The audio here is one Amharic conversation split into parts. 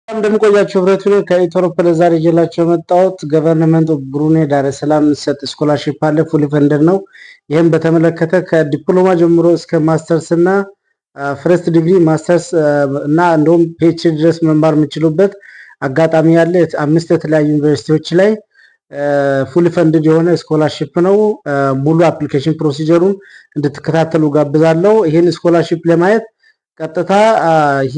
እንደምቆያችሁ ህብረቱ ከኢትዮጵያ ለዛሬ ይዤላችሁ የመጣሁት ገቨርንመንት ኦፍ ብሩኔይ ዳር ሰላም ሰጥ ስኮላርሺፕ አለ ፉሊ ፈንደድ ነው። ይህም በተመለከተ ከዲፕሎማ ጀምሮ እስከ ማስተርስ እና ፈርስት ዲግሪ ማስተርስ እና እንደውም ፒኤችዲ ድረስ መማር የምችሉበት አጋጣሚ ያለ አምስት የተለያዩ ዩኒቨርሲቲዎች ላይ ፉሊ ፈንድድ የሆነ ስኮላርሺፕ ነው። ሙሉ አፕሊኬሽን ፕሮሲጀሩን እንድትከታተሉ ጋብዛለሁ። ይህን ስኮላርሺፕ ለማየት ቀጥታ ይሄ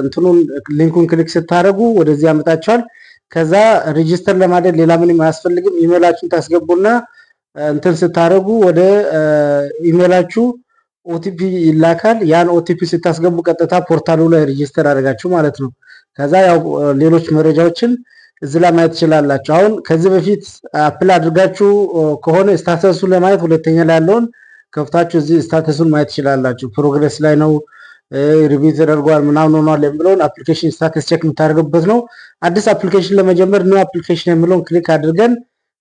እንትኑን ሊንኩን ክሊክ ስታደርጉ ወደዚህ ያመጣችኋል። ከዛ ሬጂስተር ለማድረግ ሌላ ምንም አያስፈልግም። ኢሜይላችሁን ታስገቡና እንትን ስታደርጉ ወደ ኢሜይላችሁ ኦቲፒ ይላካል። ያን ኦቲፒ ስታስገቡ ቀጥታ ፖርታሉ ላይ ሬጂስተር አድርጋችሁ ማለት ነው። ከዛ ያው ሌሎች መረጃዎችን እዚህ ላይ ማየት ትችላላችሁ። አሁን ከዚህ በፊት አፕላይ አድርጋችሁ ከሆነ ስታተሱን ለማየት ሁለተኛ ላይ ያለውን ከፍታችሁ እዚህ ስታተሱን ማየት ትችላላችሁ። ፕሮግረስ ላይ ነው ሪቪው ተደርጓል ምናምን ሆኗል የሚለውን አፕሊኬሽን ስታተስ ቼክ የምታደርጉበት ነው። አዲስ አፕሊኬሽን ለመጀመር ኒው አፕሊኬሽን የሚለውን ክሊክ አድርገን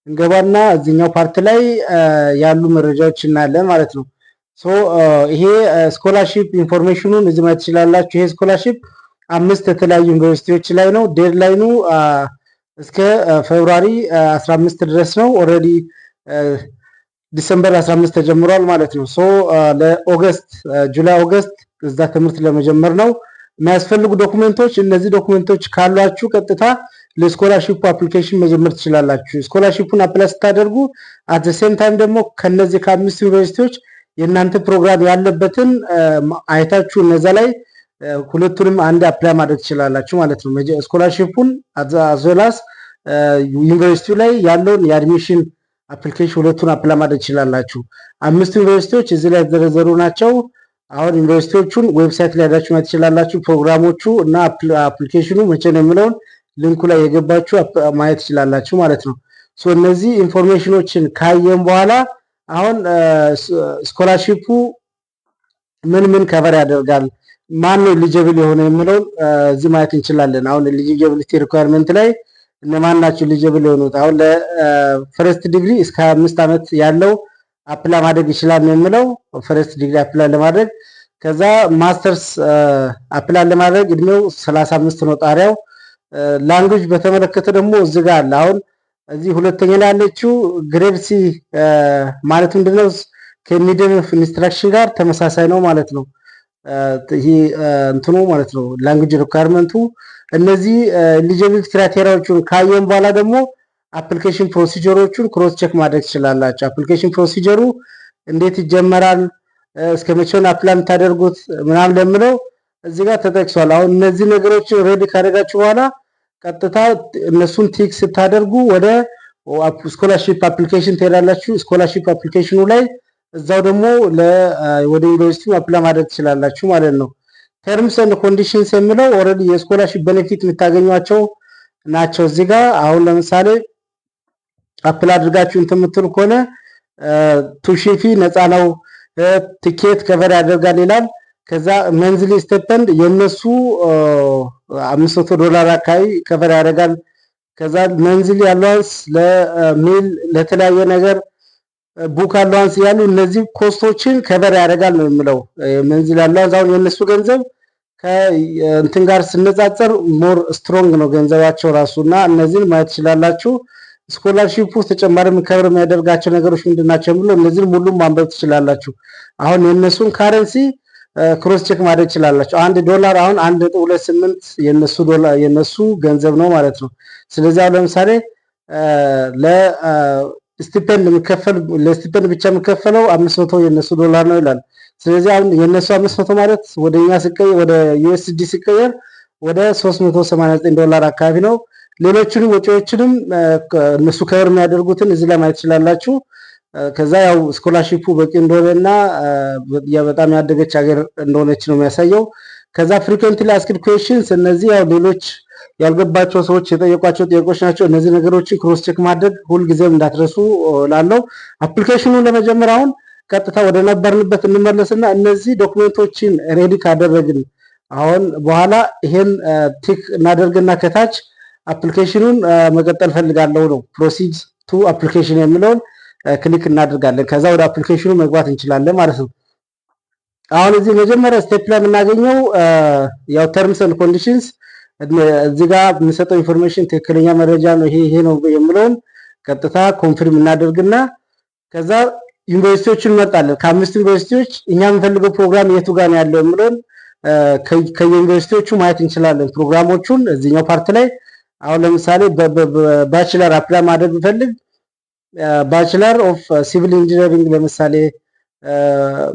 እንገባና እዚህኛው ፓርት ላይ ያሉ መረጃዎች እናያለን ማለት ነው። ሶ ይሄ ስኮላርሺፕ ኢንፎርሜሽኑን እዚህ ማየት ትችላላችሁ። ይሄ ስኮላርሺፕ አምስት የተለያዩ ዩኒቨርሲቲዎች ላይ ነው። ዴድላይኑ እስከ ፌብሩዋሪ 15 ድረስ ነው። ኦልሬዲ ዲሰምበር 15 ተጀምሯል ማለት ነው። ሶ ለኦገስት ጁላይ ኦገስት እዛ ትምህርት ለመጀመር ነው። የሚያስፈልጉ ዶክመንቶች እነዚህ ዶክመንቶች ካሏችሁ ቀጥታ ለስኮላርሺፕ አፕሊኬሽን መጀመር ትችላላችሁ። ስኮላርሺፑን አፕላይ ስታደርጉ አት ዘ ሴም ታይም ደግሞ ከነዚህ ከአምስት ዩኒቨርሲቲዎች የእናንተ ፕሮግራም ያለበትን አይታችሁ እነዛ ላይ ሁለቱንም አንድ አፕላይ ማድረግ ትችላላችሁ ማለት ነው። ስኮላርሺፑን አዘላስ ዩኒቨርሲቲው ላይ ያለውን የአድሚሽን አፕሊኬሽን ሁለቱን አፕላይ ማድረግ ትችላላችሁ። አምስት ዩኒቨርሲቲዎች እዚህ ላይ የተዘረዘሩ ናቸው። አሁን ዩኒቨርሲቲዎቹን ዌብሳይት ላይ ሄዳችሁ ማየት ትችላላችሁ። ፕሮግራሞቹ እና አፕሊኬሽኑ መቼ ነው የሚለውን ሊንኩ ላይ የገባችሁ ማየት ትችላላችሁ ማለት ነው። ሶ እነዚህ ኢንፎርሜሽኖችን ካየን በኋላ አሁን ስኮላርሺፑ ምን ምን ከቨር ያደርጋል፣ ማን ነው ኤሊጂብል የሆነ የሚለውን እዚህ ማየት እንችላለን። አሁን ኤሊጂቢሊቲ ሪኳየርመንት ላይ እነማን ናቸው ኤሊጂብል የሆኑት? አሁን ለፈርስት ዲግሪ እስከ 5 ዓመት ያለው አፕላይ ማድረግ ይችላል ነው የሚለው ፈርስት ዲግሪ አፕላይ ለማድረግ። ከዛ ማስተርስ አፕላይ ለማድረግ እድሜው 35 ነው ጣሪያው። ላንጉጅ በተመለከተ ደግሞ እዚህ ጋር አለ። አሁን እዚህ ሁለተኛ ላይ ያለችው ግሬድ ሲ ማለት ምንድነው? ከሚዲየም ኦፍ ኢንስትራክሽን ጋር ተመሳሳይ ነው ማለት ነው። ይሄ እንትኑ ማለት ነው ላንጉጅ ሪኳየርመንቱ። እነዚህ ኤሊጂቢሊቲ ክራይቴሪያዎቹን ካየን በኋላ ደግሞ አፕሊኬሽን ፕሮሲጀሮቹን ክሮስ ቼክ ማድረግ ትችላላችሁ። አፕሊኬሽን ፕሮሲጀሩ እንዴት ይጀመራል፣ እስከ መቼ ነው አፕላይ የምታደርጉት ምናምን ለምለው እዚህ ጋር ተጠቅሷል። አሁን እነዚህ ነገሮችን ሬዲ ካደረጋችሁ በኋላ ቀጥታ እነሱን ቲክ ስታደርጉ ወደ ስኮላርሺፕ አፕሊኬሽን ትሄዳላችሁ። ስኮላርሺፕ አፕሊኬሽኑ ላይ እዛው ደግሞ ወደ ዩኒቨርሲቲው አፕላይ ማድረግ ትችላላችሁ ማለት ነው። ተርምስ ኤንድ ኮንዲሽንስ የሚለው ኦልሬዲ የስኮላርሺፕ ቤኔፊት የምታገኟቸው ናቸው። እዚህ ጋር አሁን ለምሳሌ አፕላይ አድርጋችሁ እንትን የምትሉ ከሆነ ቱሽን ፊ ነፃ ነው፣ ቲኬት ከቨር ያደርጋል ይላል። ከዛ መንዝሊ ስቴፐንድ የነሱ $500 አካባቢ ከቨር ያደርጋል። ከዛ መንዝሊ አላዋንስ ለሚል ለተለያየ ነገር ቡክ አላዋንስ ያሉ እነዚህ ኮስቶችን ከቨር ያደርጋል ነው የሚለው። መንዝሊ አላዋንስ አሁን የነሱ ገንዘብ ከእንትን ጋር ስነጻጸር ሞር ስትሮንግ ነው ገንዘባቸው ራሱና እነዚህን ማየት ትችላላችሁ። ስኮላርሺፕ ውስጥ ተጨማሪ ከቨር የሚያደርጋቸው ነገሮች ምንድናቸው ብሎ እነዚህን ሁሉም ማንበብ ትችላላችሁ። አሁን የነሱን ካረንሲ ክሮስ ቼክ ማድረግ ትችላላችሁ። $1 አሁን 1.28 የነሱ ዶላር የነሱ ገንዘብ ነው ማለት ነው። ስለዚህ አሁን ለምሳሌ ለስቲፔንድ የሚከፈል ለስቲፔንድ ብቻ የሚከፈለው 500 የነሱ ዶላር ነው ይላል። ስለዚህ አሁን የነሱ 500 ማለት ወደኛ ሲቀየር ወደ USD ሲቀየር ወደ $389 አካባቢ ነው። ሌሎችንም ወጪዎችንም እነሱ ከቨር የሚያደርጉትን እዚህ ላይ ማየት ትችላላችሁ። ከዛ ያው ስኮላርሺፑ በቂ እንደሆነና በጣም ያደገች ሀገር እንደሆነች ነው የሚያሳየው። ከዛ ፍሪኩዌንትሊ አስክድ ኩዌስችንስ እነዚህ ያው ሌሎች ያልገባቸው ሰዎች የጠየቋቸው ጥያቄዎች ናቸው። እነዚህ ነገሮችን ክሮስ ቼክ ማድረግ ሁልጊዜም እንዳትረሱ ላለው። አፕሊኬሽኑን ለመጀመር አሁን ቀጥታ ወደ ነበርንበት እንመለስና እነዚህ ዶክመንቶችን ሬዲ ካደረግን አሁን በኋላ ይሄን ቲክ እናደርግና ከታች አፕሊኬሽኑን መቀጠል ፈልጋለሁ ነው ፕሮሲድ ቱ አፕሊኬሽን የሚለውን ክሊክ እናደርጋለን። ከዛ ወደ አፕሊኬሽኑ መግባት እንችላለን ማለት ነው። አሁን እዚህ መጀመሪያ ስቴፕ ላይ የምናገኘው ያው ተርምስ ኤንድ ኮንዲሽንስ እዚህ ጋር የምንሰጠው ኢንፎርሜሽን ትክክለኛ መረጃ ነው ይሄ ነው የሚለውን ቀጥታ ኮንፊርም እናደርግና ከዛ ዩኒቨርሲቲዎችን እንመርጣለን። ከአምስት ዩኒቨርሲቲዎች እኛ የምንፈልገው ፕሮግራም የቱ ጋር ነው ያለው የሚለውን ከዩኒቨርሲቲዎቹ ማየት እንችላለን ፕሮግራሞቹን እዚህኛው ፓርት ላይ። አሁን ለምሳሌ ባችለር አፕላይ ማድረግ ብፈልግ ባችለር ኦፍ ሲቪል ኢንጂነሪንግ ለምሳሌ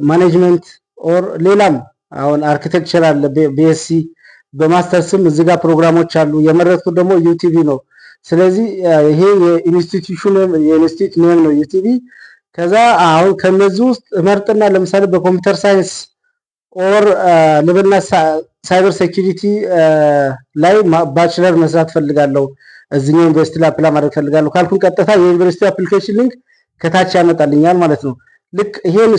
ማኔጅመንት ኦር ሌላም አሁን አርኪቴክቸር አለ ቢኤስሲ በማስተርስም እዚህ ጋር ፕሮግራሞች አሉ። የመረጥኩት ደግሞ ዩቲቪ ነው። ስለዚህ ይሄ የኢንስቲትዩት ኔም ነው ዩቲቪ። ከዛ አሁን ከነዚህ ውስጥ እመርጥና ለምሳሌ በኮምፒውተር ሳይንስ ኦር ልብና ሳይበር ሴኩሪቲ ላይ ባችለር መስራት ፈልጋለሁ እዚህኛው ዩኒቨርሲቲ ላይ አፕላይ ማድረግ ፈልጋለሁ ካልኩን ቀጥታ የዩኒቨርሲቲ አፕሊኬሽን ሊንክ ከታች ያመጣልኛል ማለት ነው። ልክ ይሄን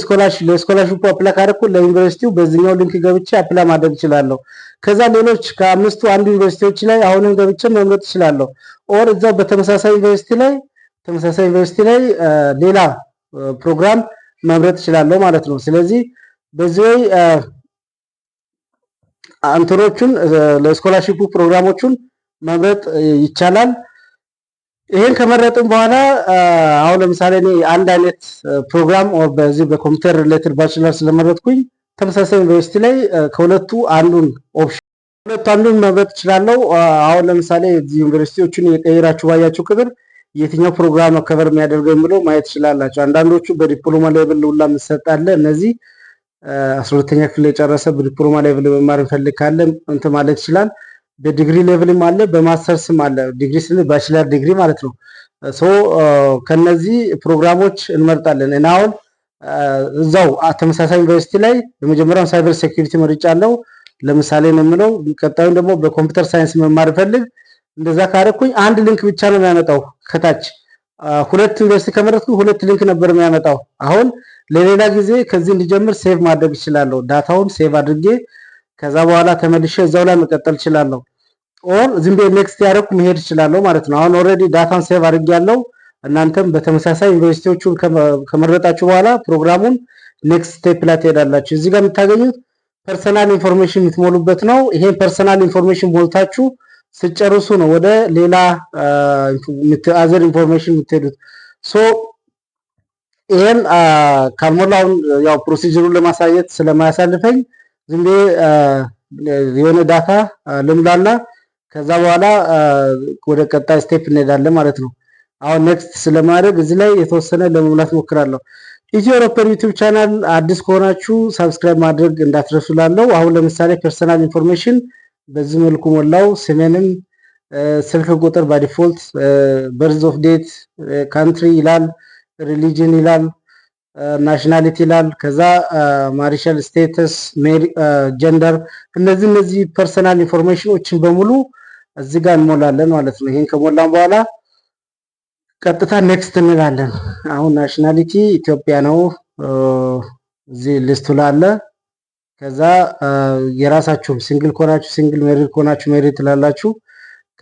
ለስኮላርሺፕ አፕላይ ካደረኩ ለዩኒቨርሲቲው በዚህኛው ሊንክ ገብቼ አፕላይ ማድረግ እችላለሁ። ከዛ ሌሎች ከአምስቱ አንዱ ዩኒቨርሲቲዎች ላይ አሁንም ገብቼ መምረጥ እችላለሁ። ኦር እዛው በተመሳሳይ ዩኒቨርሲቲ ላይ ሌላ ፕሮግራም መምረጥ እችላለሁ ማለት ነው። ስለዚህ በዚህ ወይ አንተሮቹን ለስኮላርሺፕ ፕሮግራሞቹን መምረጥ ይቻላል። ይሄን ከመረጥን በኋላ አሁን ለምሳሌ እኔ አንድ አይነት ፕሮግራም ኦር በዚህ በኮምፒውተር ሪሌትድ ባችለር ስለመረጥኩኝ ተመሳሳይ ዩኒቨርሲቲ ላይ ከሁለቱ አንዱን መምረጥ እችላለሁ። አሁን ለምሳሌ እዚህ ዩኒቨርሲቲዎችን የቀየራችሁ ባያችሁ ቁጥር የትኛው ፕሮግራም ነው ከቨር የሚያደርገው የሚለው ማየት ትችላላችሁ። አንዳንዶቹ በዲፕሎማ ሌቭል ሁላ የምትሰጣለ እነዚህ 12ኛ ክፍል የጨረሰ በዲፕሎማ ሌቭል መማር እንፈልግ ካለ እንትን ማለት ይችላል። በዲግሪ ሌቭልም አለ በማስተርስም አለ። ዲግሪ ስንል ባችለር ዲግሪ ማለት ነው። ከነዚህ ፕሮግራሞች እንመርጣለን። እና አሁን እዛው ተመሳሳይ ዩኒቨርሲቲ ላይ የመጀመሪያውን ሳይበር ሴኩሪቲ መርጫለሁ ለምሳሌ ነው የምለው። ቀጣዩን ደግሞ በኮምፒውተር ሳይንስ መማር ፈልግ እንደዛ ካደረኩኝ አንድ ሊንክ ብቻ ነው የሚያመጣው ከታች። ሁለት ዩኒቨርሲቲ ከመረጥኩ ሁለት ሊንክ ነበር የሚያመጣው። አሁን ለሌላ ጊዜ ከዚህ እንዲጀምር ሴቭ ማድረግ እችላለሁ። ዳታውን ሴቭ አድርጌ ከዛ በኋላ ተመልሼ እዛው ላይ መቀጠል እችላለሁ። ኦር ዝም ብዬ ኔክስት ያደረኩ መሄድ እችላለሁ ማለት ነው። አሁን ኦልሬዲ ዳታን ሴቭ አድርጌያለሁ። እናንተም በተመሳሳይ ዩኒቨርሲቲዎቹን ከመረጣችሁ በኋላ ፕሮግራሙን ኔክስት ስቴፕ ላይ ትሄዳላችሁ። እዚህ ጋር የምታገኙት ፐርሰናል ኢንፎርሜሽን የምትሞሉበት ነው። ይሄን ፐርሰናል ኢንፎርሜሽን ሞልታችሁ ስጨርሱ ነው ወደ ሌላ አዘር ኢንፎርሜሽን የምትሄዱት። ሶ ይሄን ካልሞላውን ያው ፕሮሲጀሩን ለማሳየት ስለማያሳልፈኝ ዝም ብዬ የሆነ ዳታ ልምላና ከዛ በኋላ ወደ ቀጣይ ስቴፕ እንሄዳለን ማለት ነው። አሁን ኔክስት ስለማድረግ እዚህ ላይ የተወሰነ ለመሙላት ሞክራለሁ። ኢትዮ ኦሮፐን ዩቲዩብ ቻናል አዲስ ከሆናችሁ ሰብስክራይብ ማድረግ እንዳትረሱ ላለው። አሁን ለምሳሌ ፐርሰናል ኢንፎርሜሽን በዚህ መልኩ ሞላው። ስሜንም ስልክ ቁጥር ባዲፎልት በርዝ ኦፍ ዴት ካንትሪ ይላል፣ ሪሊጅን ይላል፣ ናሽናሊቲ ይላል። ከዛ ማሪሻል ስቴተስ፣ ጀንደር እነዚህ ፐርሰናል ኢንፎርሜሽኖችን በሙሉ እዚህ ጋር እንሞላለን ማለት ነው። ይሄን ከሞላን በኋላ ቀጥታ ኔክስት እንላለን። አሁን ናሽናሊቲ ኢትዮጵያ ነው እዚህ ሊስቱ ላይ አለ። ከዛ የራሳችሁ ሲንግል ከሆናችሁ ሲንግል፣ ሜሪድ ከሆናችሁ ሜሪድ ትላላችሁ።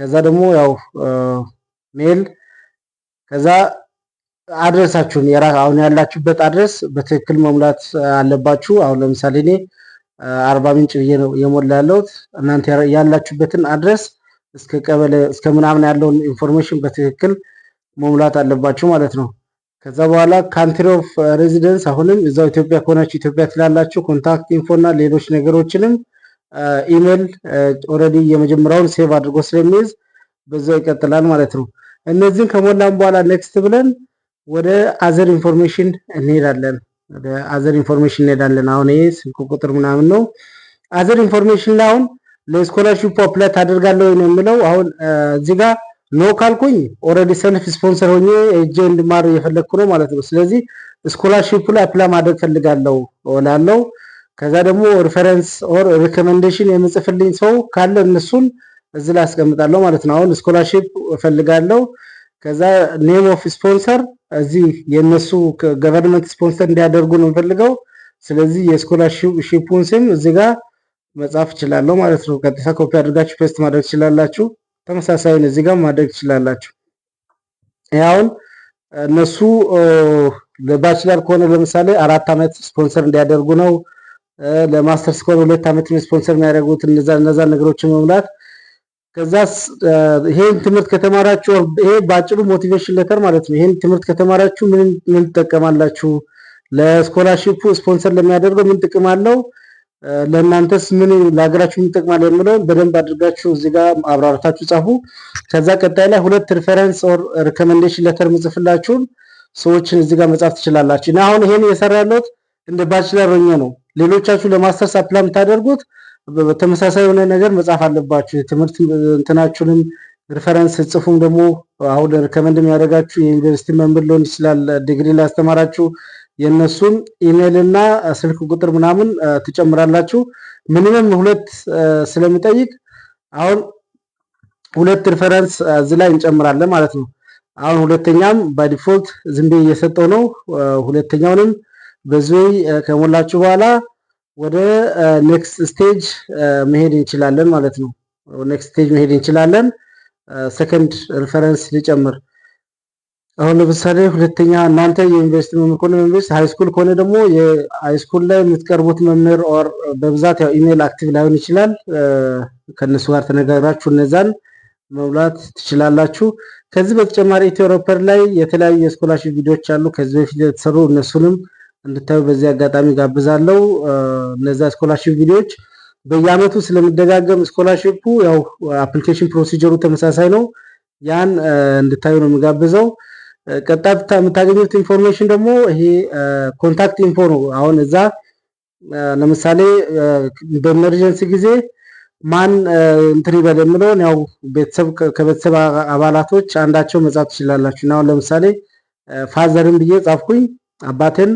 ከዛ ደግሞ ያው ሜል፣ ከዛ አድረሳችሁን አሁን ያላችሁበት አድረስ በትክክል መሙላት አለባችሁ። አሁን ለምሳሌ እኔ አርባ ምንጭ ብዬ ነው የሞላ ያለሁት። እናንተ ያላችሁበትን አድረስ እስከ ቀበሌ እስከ ምናምን ያለውን ኢንፎርሜሽን በትክክል መሙላት አለባችሁ ማለት ነው። ከዛ በኋላ ካንትሪ ኦፍ ሬዚደንስ አሁንም እዛው ኢትዮጵያ ከሆናችሁ ኢትዮጵያ ትላላችሁ። ኮንታክት ኢንፎ እና ሌሎች ነገሮችንም ኢሜል ኦልሬዲ የመጀመሪያውን ሴቭ አድርጎ ስለሚይዝ በዛው ይቀጥላል ማለት ነው። እነዚህን ከሞላን በኋላ ኔክስት ብለን ወደ አዘር ኢንፎርሜሽን እንሄዳለን። አሁን ይሄ ስልክ ቁጥር ምናምን ነው። አዘር ኢንፎርሜሽን ላይ አሁን ለስኮላርሺፕ አፕላይ ታደርጋለህ ወይ ነው የሚለው። አሁን እዚህ ጋር ኖ ካልኩኝ ኦልሬዲ ሰልፍ ስፖንሰር ሆኜ እጄ እንድማር እየፈለግኩ ነው ማለት ነው። ስለዚህ ስኮላርሺፕ ላይ አፕላይ ማድረግ ፈልጋለሁ እላለሁ። ከዛ ደግሞ ሪፈረንስ ኦር ሪኮሜንዴሽን የምጽፍልኝ ሰው ካለ እነሱን እዚህ ላይ አስቀምጣለሁ ማለት ነው። አሁን ስኮላርሺፕ እፈልጋለሁ። ከዛ ኔም ኦፍ ስፖንሰር እዚህ የነሱ ገቨርንመንት ስፖንሰር እንዲያደርጉ ነው የምፈልገው። ስለዚህ የስኮላርሺፑን ስም እዚህ ጋር መጻፍ እችላለሁ ማለት ነው። ቀጥታ ኮፒ አድርጋችሁ ፔስት ማድረግ ትችላላችሁ። ተመሳሳይን እዚህ ጋር ማድረግ ትችላላችሁ። ያውን እነሱ ለባችለር ከሆነ ለምሳሌ 4 ዓመት ስፖንሰር እንዲያደርጉ ነው። ለማስተርስ ከሆነ 2 ዓመት ስፖንሰር የሚያደርጉት እነዛ ነገሮችን መሙላት ከዛስ ይሄን ትምህርት ከተማራችሁ ይሄ ባጭሩ ሞቲቬሽን ሌተር ማለት ነው። ይሄን ትምህርት ከተማራችሁ ምን ትጠቀማላችሁ? ለስኮላርሺፑ ስፖንሰር ለሚያደርገው ምን ጥቅም አለው? ለእናንተስ ምን ለሀገራችሁ ምን ይጠቅማል የሚለውን በደንብ አድርጋችሁ እዚህ ጋር አብራርታችሁ ጻፉ። ከዛ ቀጣይ ላይ ሁለት ሪፈረንስ ኦር ሪኮሜንዴሽን ሌተር ምጽፍላችሁን ሰዎችን እዚህ ጋር መጻፍ ትችላላችሁ። እና አሁን ይሄን እየሰራለሁት እንደ ባችለር ሆኜ ነው። ሌሎቻችሁ ለማስተርስ አፕላይ የምታደርጉት በተመሳሳይ የሆነ ነገር መጻፍ አለባችሁ። የትምህርት እንትናችሁንም ሪፈረንስ ጽፉም ደግሞ አሁን ሪኮመንድ የሚያደርጋችሁ የዩኒቨርሲቲ መምህር ሊሆን ይችላል፣ ዲግሪ ላይ ያስተማራችሁ የነሱን ኢሜል እና ስልክ ቁጥር ምናምን ትጨምራላችሁ። ሚኒመም ሁለት ስለሚጠይቅ አሁን ሁለት ሪፈረንስ እዚህ ላይ እንጨምራለን ማለት ነው። አሁን ሁለተኛም ባይ ዲፎልት ዝም ብዬ እየሰጠው ነው። ሁለተኛውንም በዚህ ከሞላችሁ በኋላ ወደ ኔክስት ስቴጅ መሄድ እንችላለን ማለት ነው። ኔክስት ስቴጅ መሄድ እንችላለን። ሰከንድ ሪፈረንስ ሊጨምር አሁን ለምሳሌ ሁለተኛ እናንተ የዩኒቨርሲቲ መምህር ከሆነ ዩኒቨርሲቲ ሃይ ስኩል ከሆነ ደግሞ የሃይ ስኩል ላይ የምትቀርቡት መምህር ኦር በብዛት ያው ኢሜል አክቲቭ ላይሆን ይችላል። ከነሱ ጋር ተነጋግራችሁ እነዛን መሙላት ትችላላችሁ። ከዚህ በተጨማሪ ኢትዮሮፐር ላይ የተለያዩ የስኮላርሺፕ ቪዲዮዎች አሉ ከዚህ በፊት የተሰሩ እነሱንም እንድታዩ በዚህ አጋጣሚ ጋብዛለሁ። እነዛ ስኮላርሺፕ ቪዲዮዎች በየአመቱ ስለሚደጋገም ስኮላርሺፑ ያው አፕሊኬሽን ፕሮሲጀሩ ተመሳሳይ ነው። ያን እንድታዩ ነው የሚጋብዘው። ቀጣታ የምታገኙት ኢንፎርሜሽን ደግሞ ይሄ ኮንታክት ኢንፎ ነው። አሁን እዛ ለምሳሌ በኤመርጀንሲ ጊዜ ማን እንትን ይበል የሚለውን ያው ቤተሰብ ከቤተሰብ አባላቶች አንዳቸው መጻፍ ትችላላችሁ። እና አሁን ለምሳሌ ፋዘርን ብዬ ጻፍኩኝ አባቴን።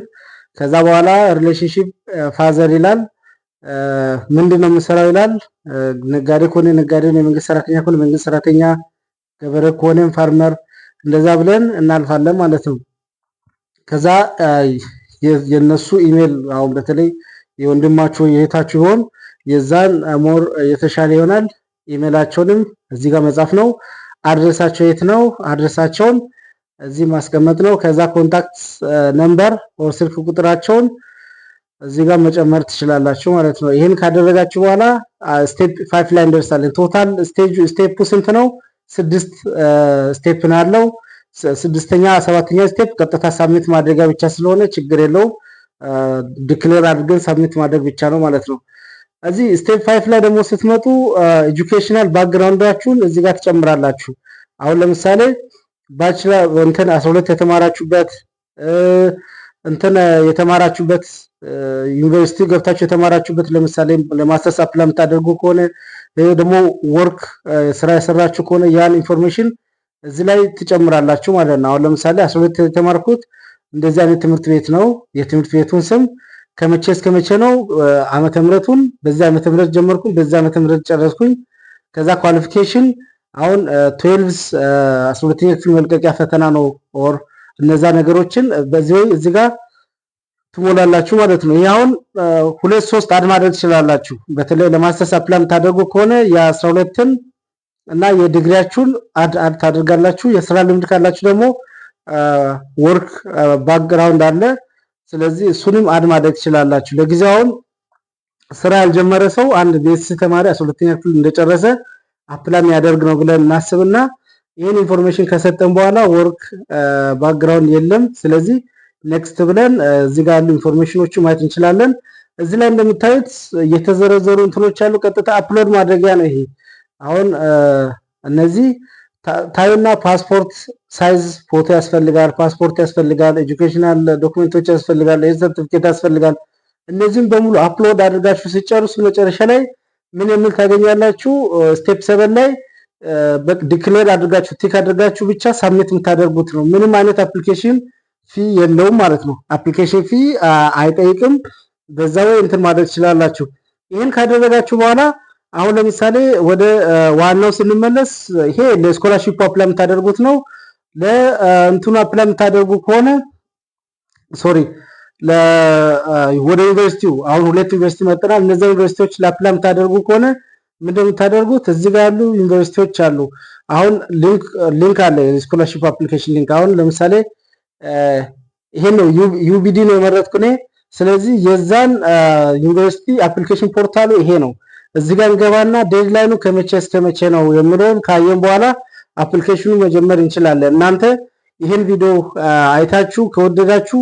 ከዛ በኋላ ሪሌሽንሺፕ ፋዘር ይላል። ምንድነው የምሰራው ይላል። ነጋዴ ከሆነ ነጋዴ ነው፣ የመንግስት ሰራተኛ ከሆነ መንግስት ሰራተኛ፣ ገበሬ ከሆነ ፋርመር፣ እንደዛ ብለን እናልፋለን ማለት ነው። ከዛ የነሱ ኢሜል አሁን በተለይ የወንድማችሁ የእህታችሁ ይሆን የዛን ሞር የተሻለ ይሆናል። ኢሜላቸውንም እዚህ ጋር መጻፍ ነው። አድሬሳቸው የት ነው? አድሬሳቸውን እዚህ ማስቀመጥ ነው። ከዛ ኮንታክት ነምበር ኦር ስልክ ቁጥራቸውን እዚህ ጋር መጨመር ትችላላችሁ ማለት ነው። ይሄን ካደረጋችሁ በኋላ ስቴፕ 5 ላይ እንደርሳለን። ቶታል ስቴፑ ስንት ነው? 6 ስቴፕ ነው ያለው። ስድስተኛ ሰባተኛ ስቴፕ ቀጥታ ሳብሚት ማድረጊያ ብቻ ስለሆነ ችግር የለውም። ዲክሌር አድርገን ሳብሚት ማድረግ ብቻ ነው ማለት ነው። እዚህ ስቴፕ 5 ላይ ደግሞ ስትመጡ ኤጁኬሽናል ባክግራውንዳችሁን እዚህ ጋር ትጨምራላችሁ። አሁን ለምሳሌ ባችለር እንትን 12 የተማራችሁበት እንትን የተማራችሁበት ዩኒቨርሲቲ ገብታችሁ የተማራችሁበት ለምሳሌ ለማስተርስ አፕላይ የምታደርጉ ከሆነ ደግሞ ወርክ ስራ የሰራችሁ ከሆነ ያን ኢንፎርሜሽን እዚህ ላይ ትጨምራላችሁ ማለት ነው። አሁን ለምሳሌ 12 የተማርኩት እንደዚህ አይነት ትምህርት ቤት ነው። የትምህርት ቤቱን ስም ከመቼ እስከ መቼ ነው፣ ዓመተ ምህረቱን በዚህ ዓመተ ምህረት ጀመርኩኝ፣ በዚህ ዓመተ ምህረት ጨረስኩኝ። ከዛ ኳሊፊኬሽን አሁን 12ኛ ክፍል መልቀቂያ ፈተና ነው ኦር እነዛ ነገሮችን በዚህ እዚህ ጋር ትሞላላችሁ ማለት ነው። ይሄ አሁን 2-3 አድ ማድረግ ትችላላችሁ። በተለይ ለማስተርስ አፕላይ የምታደርጉ ከሆነ የ12ን እና የዲግሪያችሁን አድ ታደርጋላችሁ። የስራ ልምድ ካላችሁ ደግሞ ወርክ ባክግራውንድ አለ። ስለዚህ እሱንም አድ ማድረግ ትችላላችሁ። ለጊዜው አሁን ስራ ያልጀመረ ሰው አንድ ቤስ ተማሪ 12ኛ ክፍል እንደጨረሰ አፕላይ የሚያደርግ ነው ብለን እናስብና ይሄን ኢንፎርሜሽን ከሰጠን በኋላ ወርክ ባክግራውንድ የለም። ስለዚህ ኔክስት ብለን እዚህ ጋር ያሉ ኢንፎርሜሽኖቹ ማየት እንችላለን። እዚህ ላይ እንደምታዩት የተዘረዘሩ እንትኖች አሉ። ቀጥታ አፕሎድ ማድረጊያ ነው ይሄ። አሁን እነዚህ ታዩና ፓስፖርት ሳይዝ ፎቶ ያስፈልጋል፣ ፓስፖርት ያስፈልጋል፣ ኤጁኬሽናል ዶክመንቶች ያስፈልጋል፣ ሰርቲፊኬት ያስፈልጋል። እነዚህም በሙሉ አፕሎድ አድርጋችሁ ሲጨርሱ መጨረሻ ላይ ምን የሚል ታገኛላችሁ? ስቴፕ 7 ላይ ዲክሌር አድርጋችሁ ቲክ አድርጋችሁ ብቻ ሳብሚት የምታደርጉት ነው። ምንም አይነት አፕሊኬሽን ፊ የለውም ማለት ነው። አፕሊኬሽን ፊ አይጠይቅም። በዛው እንትን ማድረግ ትችላላችሁ። ይሄን ካደረጋችሁ በኋላ አሁን ለምሳሌ ወደ ዋናው ስንመለስ ይሄ ለስኮላርሺፕ አፕላይ የምታደርጉት ነው። ለእንቱን አፕላይ የምታደርጉ ከሆነ ወደ ዩኒቨርሲቲው አሁን 2 ዩኒቨርሲቲ መጥተናል። እነዚህ ዩኒቨርሲቲዎች ለአፕላይ የምታደርጉ ከሆነ ምንድነው የምታደርጉት? እዚህ ጋር ያሉ ዩኒቨርሲቲዎች አሉ። አሁን ሊንክ አለ፣ የስኮላርሺፕ አፕሊኬሽን ሊንክ። አሁን ለምሳሌ ይሄ ነው ዩቢዲ ነው የመረጥኩ እኔ። ስለዚህ የዛን ዩኒቨርሲቲ አፕሊኬሽን ፖርታሉ ይሄ ነው። እዚህ ጋር እንገባና ዴድላይኑ ከመቼ እስከ መቼ ነው የሚለውን ካየን በኋላ አፕሊኬሽኑ መጀመር እንችላለን። እናንተ ይሄን ቪዲዮ አይታችሁ ከወደዳችሁ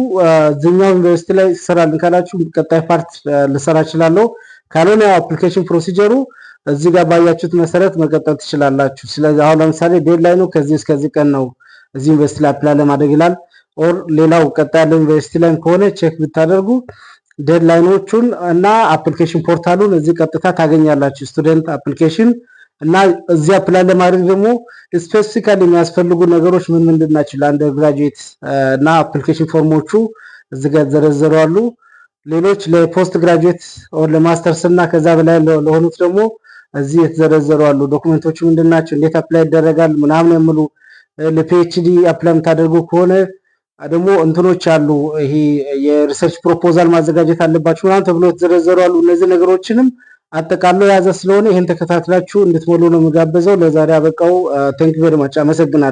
እዚህኛው ዩኒቨርሲቲ ላይ ሰራልን ካላችሁ ቀጣይ ፓርት ልሰራ እችላለሁ። ካልሆነ አፕሊኬሽን ፕሮሲጀሩ እዚህ ጋር ባያችሁት መሰረት መቀጠል ትችላላችሁ። ስለዚህ አሁን ለምሳሌ ዴድላይኑ ከዚህ እስከዚህ ቀን ነው እዚህ ዩኒቨርሲቲ ላይ አፕላይ ለማድረግ ይላል። ኦር ሌላው ቀጣይ ያለው ዩኒቨርሲቲ ላይ ከሆነ ቼክ ብታደርጉ ዴድላይኖቹን እና አፕሊኬሽን ፖርታሉን እዚህ ቀጥታ ታገኛላችሁ። ስቱደንት አፕሊኬሽን እና እዚህ አፕላይ ለማድረግ ደግሞ ስፔሲፊካሊ የሚያስፈልጉ ነገሮች ምን ምንድን ናቸው ለአንደር ግራጁዌት እና አፕሊኬሽን ፎርሞቹ እዚህ ጋር ዘረዘሩ አሉ። ሌሎች ለፖስት ግራጁዌት ኦር ለማስተርስ እና ከዛ በላይ ለሆኑት ደግሞ እዚህ የተዘረዘሩ አሉ። ዶክመንቶቹ ምንድናቸው፣ እንዴት አፕላይ ይደረጋል ምናምን የሚሉ ለፒኤችዲ አፕላይ የምታደርጉ ከሆነ ደግሞ እንትኖች አሉ። ይሄ የሪሰርች ፕሮፖዛል ማዘጋጀት አለባችሁ ምናምን ተብሎ የተዘረዘሩ አሉ። እነዚህ ነገሮችንም አጠቃሎ የያዘ ስለሆነ ይሄን ተከታትላችሁ እንድትሞሉ ነው የምጋብዘው። ለዛሬ አበቃው። ቴንክ ዩ ቬሪ ማች። አመሰግናለሁ።